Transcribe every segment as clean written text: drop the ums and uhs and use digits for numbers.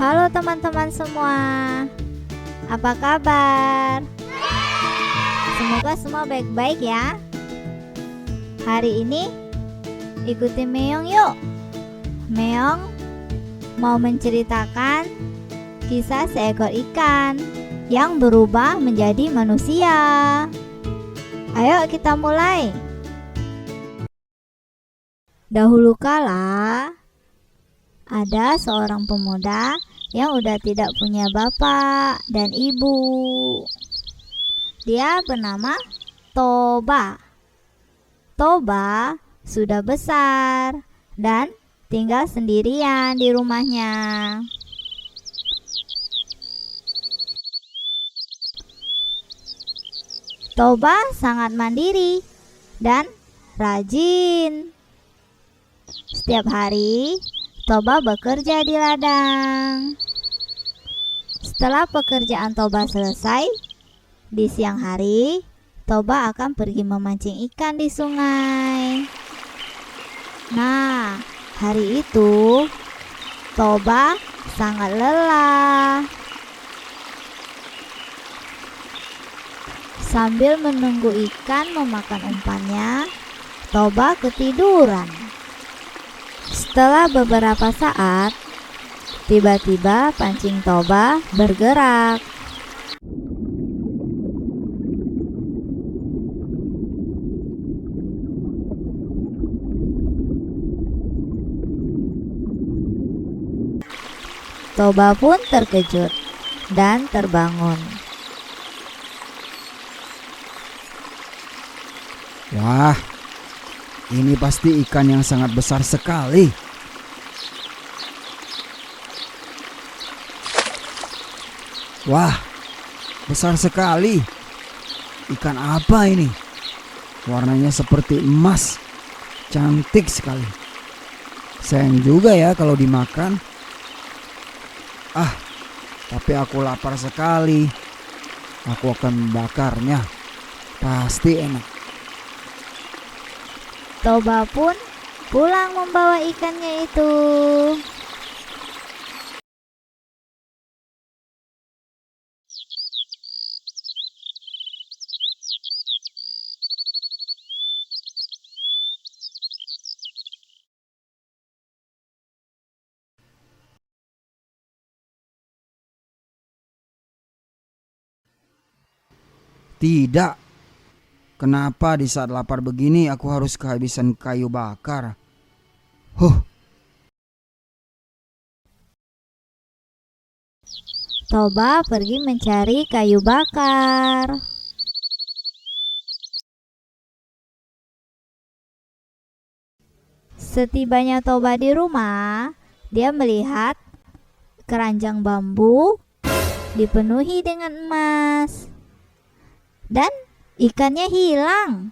Halo teman-teman semua, apa kabar? Semoga semua baik-baik ya. Hari ini ikuti Meong yuk. Meong mau menceritakan kisah seekor ikan yang berubah menjadi manusia. Ayo kita mulai. Dahulu kala ada seorang pemuda yang udah tidak punya bapak dan ibu. Dia bernama Toba. Toba sudah besar dan tinggal sendirian di rumahnya. Toba sangat mandiri dan rajin. Setiap hari Toba bekerja di ladang. Setelah pekerjaan Toba selesai, di siang hari Toba akan pergi memancing ikan di sungai. Nah, hari itu Toba sangat lelah. Sambil menunggu ikan memakan umpannya, Toba ketiduran. Setelah beberapa saat, tiba-tiba pancing Toba bergerak. Toba pun terkejut dan terbangun. Wah, ini pasti ikan yang sangat besar sekali. Wah, besar sekali. Ikan apa ini? Warnanya seperti emas. Cantik sekali. Sayang juga ya kalau dimakan. Tapi aku lapar sekali. Aku akan membakarnya. Pasti enak. Toba pun pulang membawa ikannya itu. Tidak. Kenapa di saat lapar begini aku harus kehabisan kayu bakar? Toba pergi mencari kayu bakar. Setibanya Toba di rumah, dia melihat keranjang bambu dipenuhi dengan emas. Dan ikannya hilang.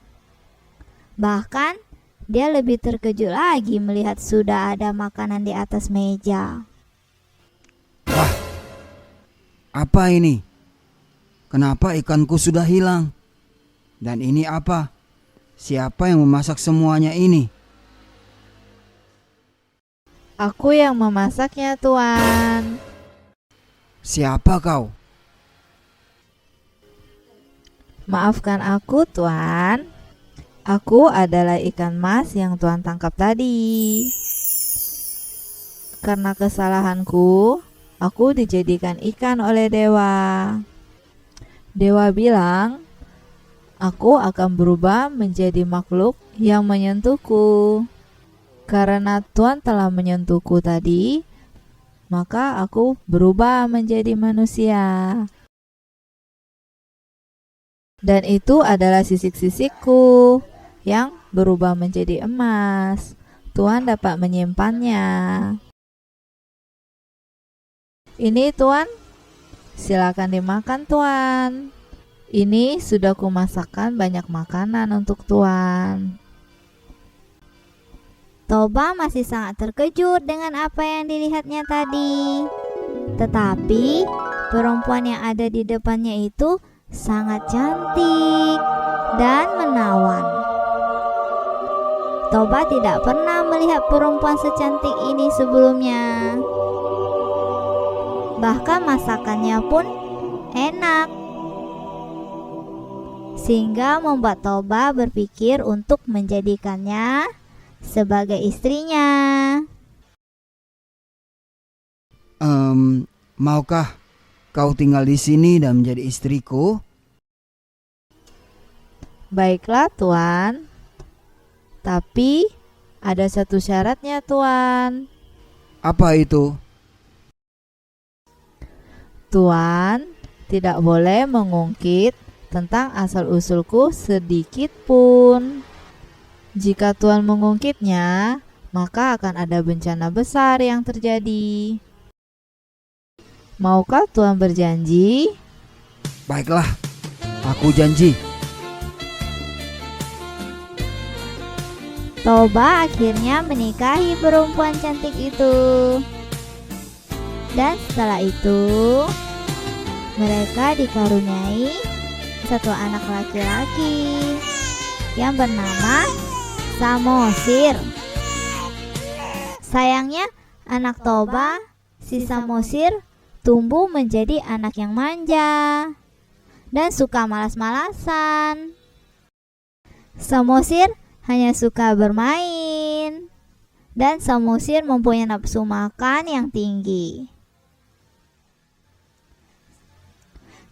Bahkan dia lebih terkejut lagi melihat sudah ada makanan di atas meja. Wah, apa ini? Kenapa ikanku sudah hilang? Dan ini apa? Siapa yang memasak semuanya ini? Aku yang memasaknya, Tuan. Siapa kau? Maafkan aku, Tuan. Aku adalah ikan mas yang Tuan tangkap tadi. Karena kesalahanku, aku dijadikan ikan oleh dewa. Dewa bilang, aku akan berubah menjadi makhluk yang menyentuhku. Karena Tuan telah menyentuhku tadi, maka aku berubah menjadi manusia. Dan itu adalah sisik-sisikku yang berubah menjadi emas. Tuan dapat menyimpannya. Ini Tuan, silakan dimakan Tuan. Ini sudah kumasakkan banyak makanan untuk Tuan. Toba masih sangat terkejut dengan apa yang dilihatnya tadi. Tetapi perempuan yang ada di depannya itu sangat cantik dan menawan. Toba tidak pernah melihat perempuan secantik ini sebelumnya. Bahkan masakannya pun enak, sehingga membuat Toba berpikir untuk menjadikannya sebagai istrinya. Maukah kau tinggal di sini dan menjadi istriku? Baiklah Tuan, tapi ada satu syaratnya Tuan. Apa itu? Tuan tidak boleh mengungkit tentang asal-usulku sedikit pun. Jika Tuan mengungkitnya, maka akan ada bencana besar yang terjadi. Maukah Tuan berjanji? Baiklah, aku janji. Toba akhirnya menikahi perempuan cantik itu. Dan setelah itu, mereka dikaruniai satu anak laki-laki yang bernama Samosir. Sayangnya, anak Toba, si Samosir, tumbuh menjadi anak yang manja dan suka malas-malasan. Samosir hanya suka bermain, dan Samosir mempunyai nafsu makan yang tinggi,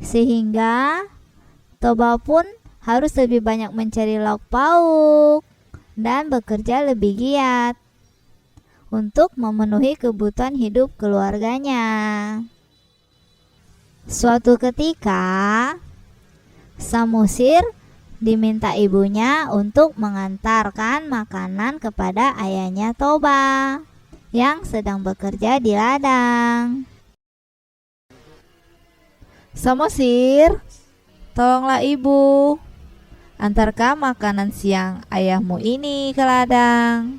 sehingga Toba pun harus lebih banyak mencari lauk pauk dan bekerja lebih giat untuk memenuhi kebutuhan hidup keluarganya. Suatu ketika, Samosir diminta ibunya untuk mengantarkan makanan kepada ayahnya Toba yang sedang bekerja di ladang. Samosir, tolonglah ibu, antarkan makanan siang ayahmu ini ke ladang.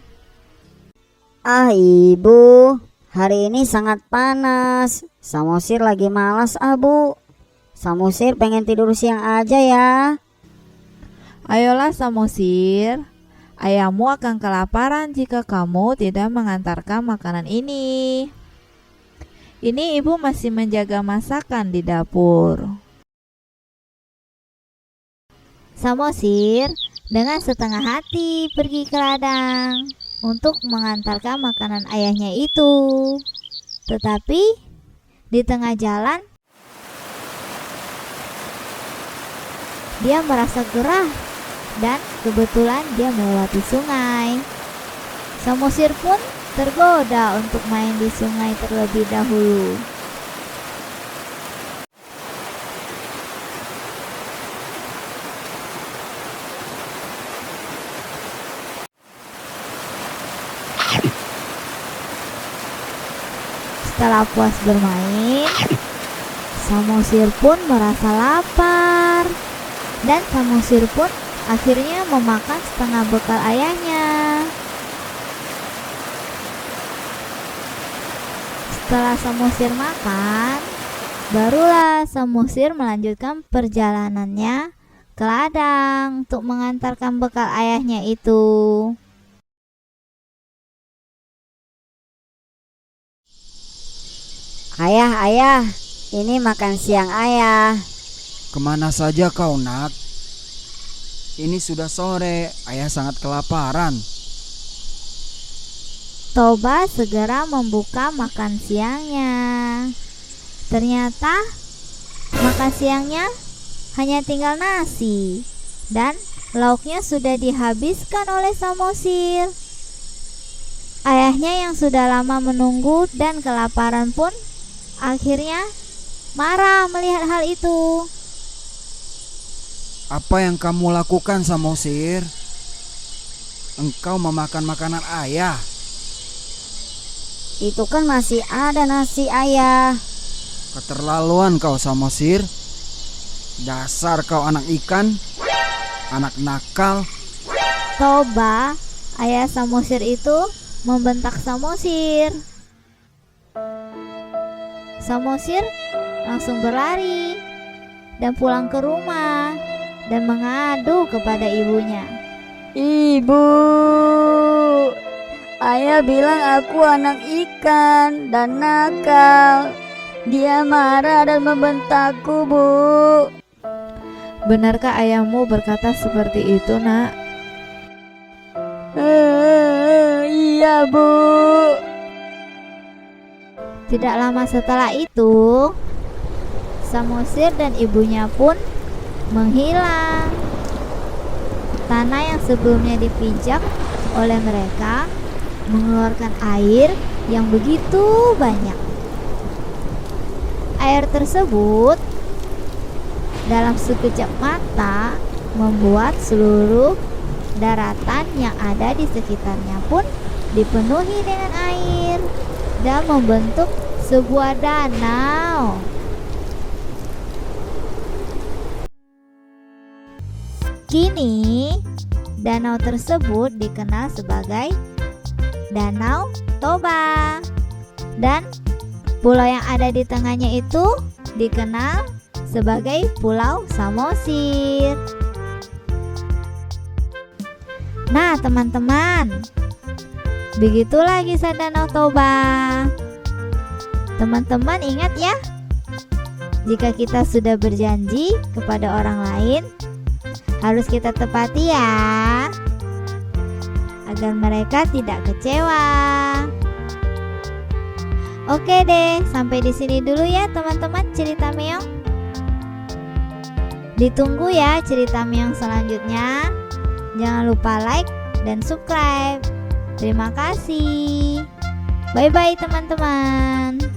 Ah ibu, hari ini sangat panas. Samosir lagi malas Bu. Samosir pengen tidur siang aja ya. Ayolah Samosir, ayahmu akan kelaparan jika kamu tidak mengantarkan makanan ini. Ini ibu masih menjaga masakan di dapur. Samosir dengan setengah hati pergi ke ladang untuk mengantarkan makanan ayahnya itu. Tetapi di tengah jalan, dia merasa gerah dan kebetulan dia melewati sungai. Samosir pun tergoda untuk main di sungai terlebih dahulu. Setelah puas bermain, Samosir pun merasa lapar, dan Samosir pun akhirnya memakan setengah bekal ayahnya. Setelah Samosir makan, barulah Samosir melanjutkan perjalanannya ke ladang untuk mengantarkan bekal ayahnya itu. Ayah, ini makan siang ayah. Kemana saja kau, Nak? Ini sudah sore, ayah sangat kelaparan. Toba segera membuka makan siangnya. Ternyata makan siangnya hanya tinggal nasi, dan lauknya sudah dihabiskan oleh Samosir. Ayahnya yang sudah lama menunggu dan kelaparan pun akhirnya marah melihat hal itu. Apa yang kamu lakukan, Samosir? Engkau memakan makanan ayah. Itu kan masih ada nasi ayah. Keterlaluan kau, Samosir. Dasar kau anak ikan, anak nakal. Toba, ayah Samosir itu membentak Samosir. Samosir langsung berlari dan pulang ke rumah dan mengadu kepada ibunya. Ibu, ayah bilang aku anak ikan dan nakal. Dia marah dan membentakku, Bu. Benarkah ayahmu berkata seperti itu, Nak? Iya, Bu. Tidak lama setelah itu, Samosir dan ibunya pun menghilang. Tanah yang sebelumnya dipijak oleh mereka mengeluarkan air yang begitu banyak. Air tersebut dalam sekejap mata membuat seluruh daratan yang ada di sekitarnya pun dipenuhi dengan air dan membentuk sebuah danau. Kini, danau tersebut dikenal sebagai Danau Toba. Dan pulau yang ada di tengahnya itu dikenal sebagai Pulau Samosir. Nah, teman-teman, begitulah kisah Danau Toba. Teman-teman ingat ya, jika kita sudah berjanji kepada orang lain, harus kita tepati ya, agar mereka tidak kecewa. Oke deh, sampai di sini dulu ya teman-teman cerita Meong. Ditunggu ya cerita Meong selanjutnya. Jangan lupa like dan subscribe. Terima kasih. Bye bye teman-teman.